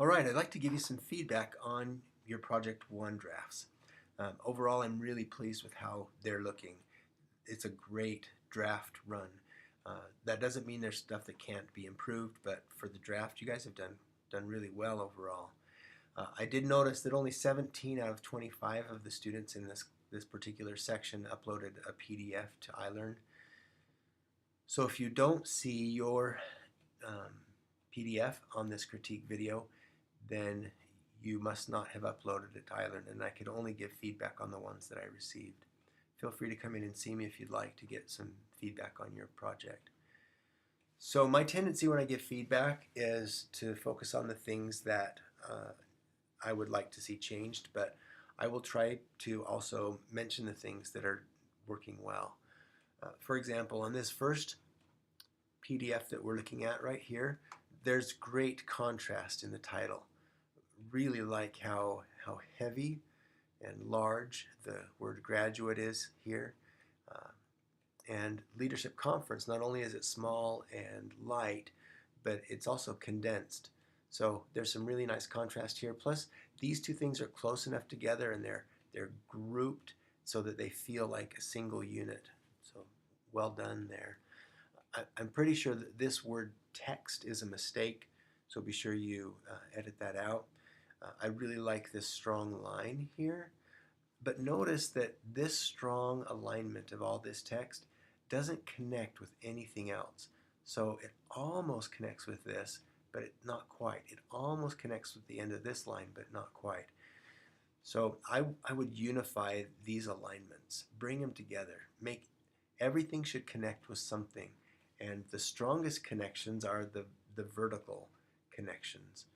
All right, I'd like to give you some feedback on your Project 1 drafts. Overall, I'm really pleased with how they're looking. It's a great draft run. That doesn't mean there's stuff that can't be improved, but for the draft, you guys have done really well overall. I did notice that only 17 out of 25 of the students in this particular section uploaded a PDF to iLearn. So if you don't see your PDF on this critique video, then you must not have uploaded it to iLearn, and I could only give feedback on the ones that I received. Feel free to come in and see me if you'd like to get some feedback on your project. So my tendency when I give feedback is to focus on the things that I would like to see changed, but I will try to also mention the things that are working well. For example, on this first PDF that we're looking at right here, there's great contrast in the title. Really like how heavy and large the word graduate is here. And leadership conference, not only is it small and light, but it's also condensed. So there's some really nice contrast here. Plus, these two things are close enough together and they're grouped so that they feel like a single unit. So well done there. I'm pretty sure that this word text is a mistake, so be sure you edit that out. I really like this strong line here, but notice that this strong alignment of all this text doesn't connect with anything else. So it almost connects with this, but not quite. It almost connects with the end of this line, but not quite. So I would unify these alignments, bring them together, everything should connect with something. And the strongest connections are the vertical connections.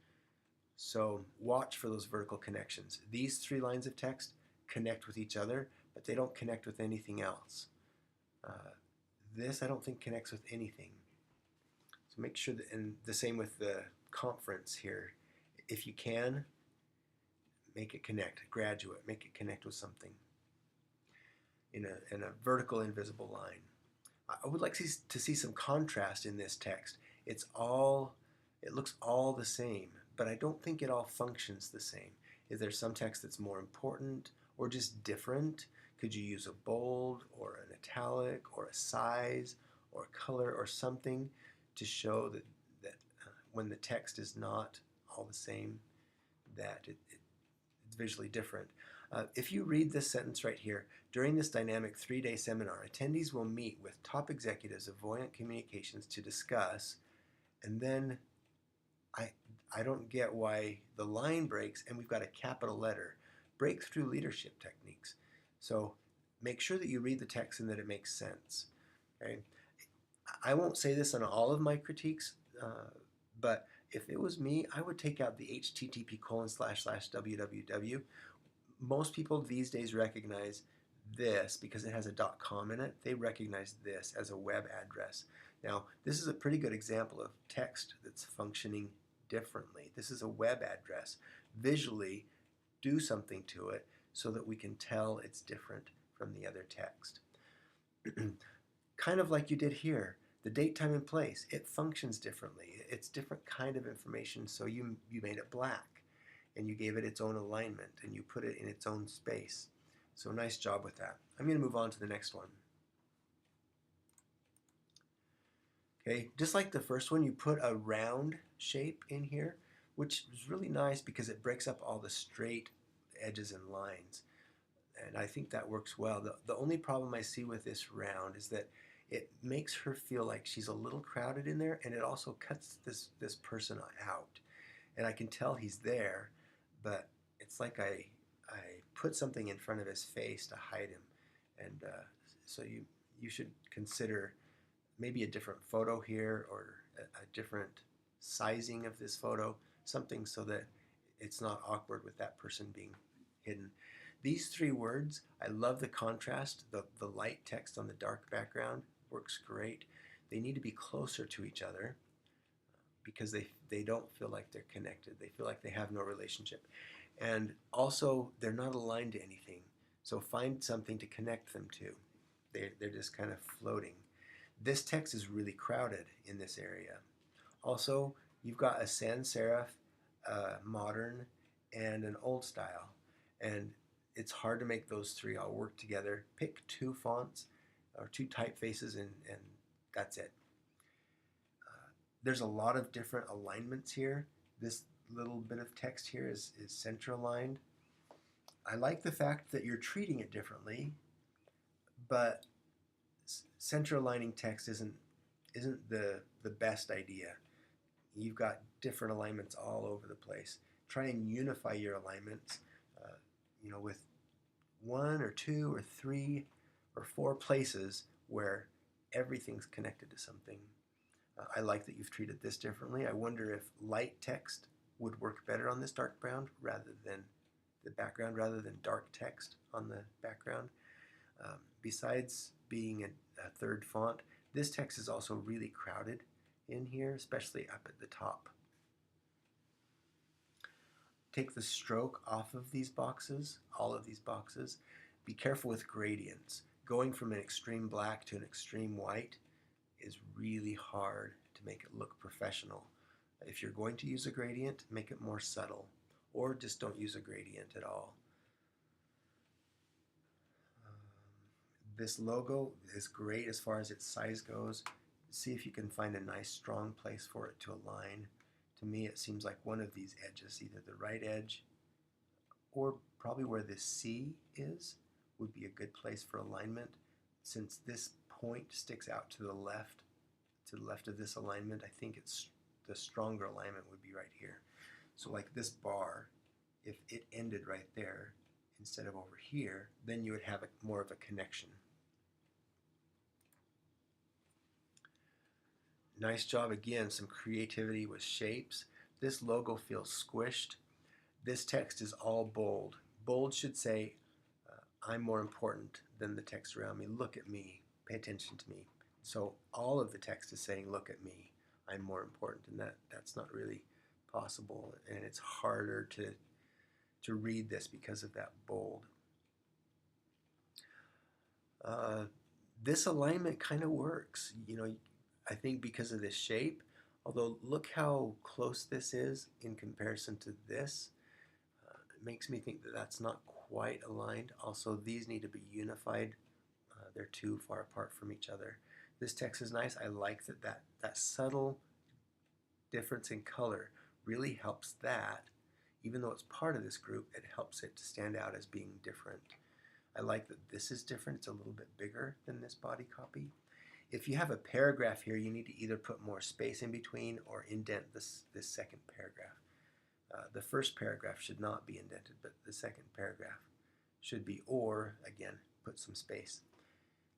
So watch for those vertical connections. These three lines of text connect with each other, but they don't connect with anything else. This I don't think connects with anything. So make sure that, and the same with the conference here. If you can, make it connect. Graduate, make it connect with something in a vertical invisible line. I would like to see some contrast in this text. It looks all the same, but I don't think it all functions the same. Is there some text that's more important or just different? Could you use a bold or an italic or a size or a color or something to show that when the text is not all the same, that it's visually different? If you read this sentence right here, during this dynamic 3-day seminar, attendees will meet with top executives of Voyant Communications to discuss, and then I don't get why the line breaks and we've got a capital letter. Breakthrough leadership techniques. So make sure that you read the text and that it makes sense. Okay? I won't say this on all of my critiques, but if it was me, I would take out the http://www. Most people these days recognize this because it has a .com in it. They recognize this as a web address. Now, this is a pretty good example of text that's functioning differently. This is a web address. Visually, do something to it so that we can tell it's different from the other text. Kind of like you did here. The date, time, and place, it functions differently. It's different kind of information, so you made it black and you gave it its own alignment and you put it in its own space. So nice job with that. I'm going to move on to the next one. Okay, just like the first one, you put a round shape in here, which is really nice because it breaks up all the straight edges and lines. And I think that works well. The only problem I see with this round is that it makes her feel like she's a little crowded in there, and it also cuts this person out. And I can tell he's there, but it's like I put something in front of his face to hide him. And so you should consider maybe a different photo here or a different sizing of this photo, something so that it's not awkward with that person being hidden. These three words, I love the contrast. The light text on the dark background works great. They need to be closer to each other because they don't feel like they're connected. They feel like they have no relationship. And also, they're not aligned to anything. So find something to connect them to. They're just kind of floating. This text is really crowded in this area. Also, you've got a sans serif, modern, and an old style. And it's hard to make those three all work together. Pick two fonts or two typefaces, and that's it. There's a lot of different alignments here. This little bit of text here is center aligned. I like the fact that you're treating it differently, but center aligning text isn't the best idea. You've got different alignments all over the place. Try and unify your alignments, with one or two or three or four places where everything's connected to something. I like that you've treated this differently. I wonder if light text would work better on this dark brown rather than the background, rather than dark text on the background. Besides being a third font, this text is also really crowded in here, especially up at the top. Take the stroke off of these boxes, all of these boxes. Be careful with gradients. Going from an extreme black to an extreme white is really hard to make it look professional. If you're going to use a gradient, make it more subtle, or just don't use a gradient at all. This logo is great as far as its size goes. See if you can find a nice strong place for it to align. To me, it seems like one of these edges, either the right edge or probably where this C is, would be a good place for alignment. Since this point sticks out to the left of this alignment, I think it's the stronger alignment would be right here. So like this bar, if it ended right there instead of over here, then you would have more of a connection. Nice job again, some creativity with shapes. This logo feels squished. This text is all bold. Bold should say, I'm more important than the text around me. Look at me. Pay attention to me. So all of the text is saying, look at me. I'm more important, and that's not really possible, and it's harder to read this because of that bold. This alignment kind of works. I think because of this shape, although look how close this is in comparison to this. It makes me think that that's not quite aligned. Also, these need to be unified. They're too far apart from each other. This text is nice. I like that subtle difference in color really helps that. Even though it's part of this group, it helps it to stand out as being different. I like that this is different. It's a little bit bigger than this body copy. If you have a paragraph here, you need to either put more space in between or indent this second paragraph. The first paragraph should not be indented, but the second paragraph should be, or, again, put some space.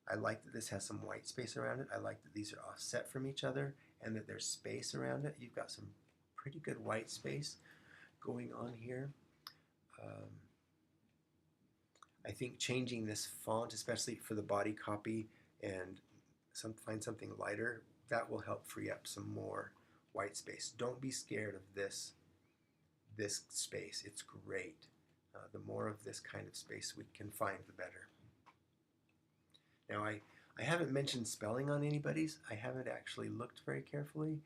I like that this has some white space around it. I like that these are offset from each other and that there's space around it. You've got some pretty good white space going on here. I think changing this font, especially for the body copy, and find something lighter, that will help free up some more white space. Don't be scared of this space. It's great. The more of this kind of space we can find, the better. Now, I haven't mentioned spelling on anybody's. I haven't actually looked very carefully,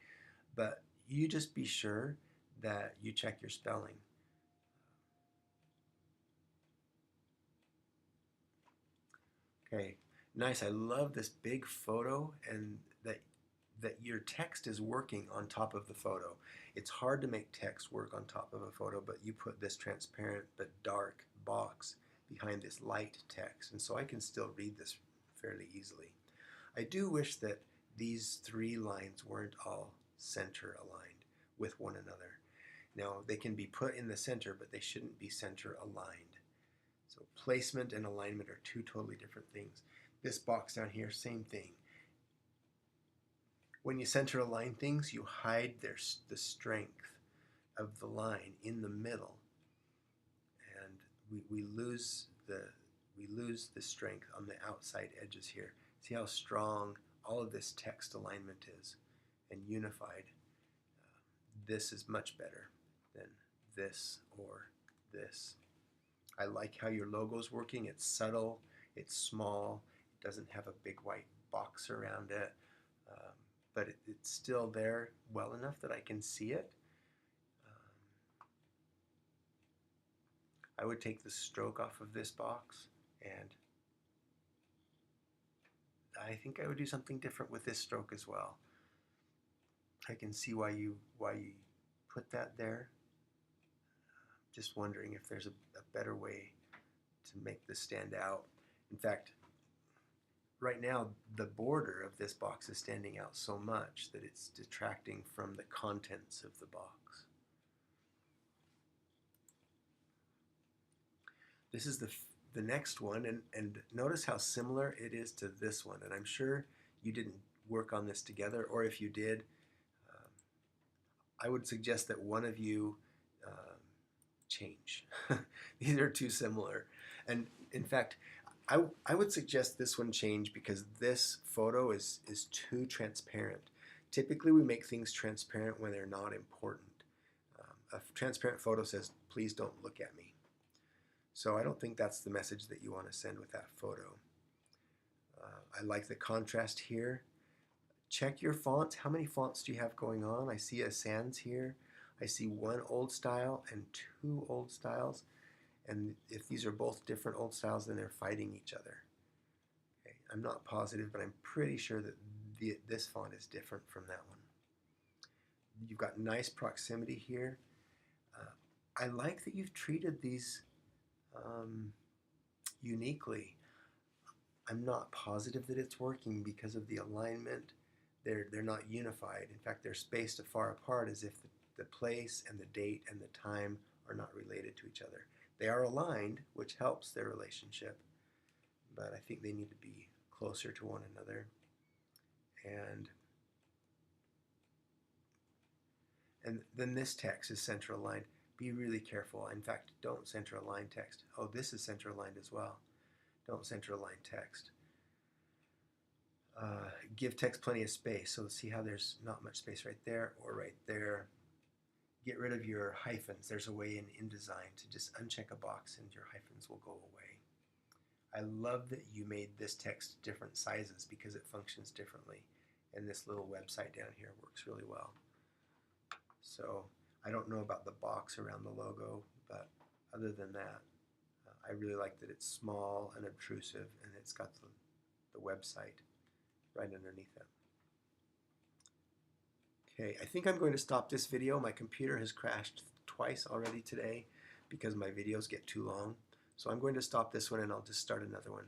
but you just be sure that you check your spelling. Okay, nice. I love this big photo and that your text is working on top of the photo. It's hard to make text work on top of a photo, but you put this transparent but dark box behind this light text, and so I can still read this fairly easily. I do wish that these three lines weren't all center aligned with one another. Now, they can be put in the center, but they shouldn't be center aligned. So placement and alignment are two totally different things. This box down here, same thing. When you center align things, you hide the strength of the line in the middle, and we lose the strength on the outside edges here. See how strong all of this text alignment is and unified. This is much better than this or this. I like how your logo's working. It's subtle, it's small, it doesn't have a big white box around it, but it's still there well enough that I can see it. I would take the stroke off of this box, and I think I would do something different with this stroke as well. I can see why you put that there. Just wondering if there's a better way to make this stand out. In fact, right now the border of this box is standing out so much that it's detracting from the contents of the box. This is the next one, and notice how similar it is to this one, and I'm sure you didn't work on this together, or if you did, I would suggest that one of you change. These are too similar, and in fact I would suggest this one change because this photo is too transparent. Typically we make things transparent when they're not important. A transparent photo says, please don't look at me. So I don't think that's the message that you want to send with that photo. I like the contrast here. Check your fonts. How many fonts do you have going on? I see a sans here. I see one old style and two old styles. And if these are both different old styles, then they're fighting each other. Okay. I'm not positive, but I'm pretty sure that this font is different from that one. You've got nice proximity here. I like that you've treated these uniquely. I'm not positive that it's working because of the alignment. They're not unified. In fact, they're spaced far apart as if the place and the date and the time are not related to each other. They are aligned, which helps their relationship, but I think they need to be closer to one another. And then this text is center aligned. Be really careful. In fact, don't center align text. Oh, this is center aligned as well. Don't center align text. Give text plenty of space. So see how there's not much space right there or right there. Get rid of your hyphens. There's a way in InDesign to just uncheck a box and your hyphens will go away. I love that you made this text different sizes because it functions differently. And this little website down here works really well. So I don't know about the box around the logo, but other than that, I really like that it's small and obtrusive and it's got the website right underneath it. Okay, I think I'm going to stop this video. My computer has crashed twice already today because my videos get too long. So I'm going to stop this one and I'll just start another one.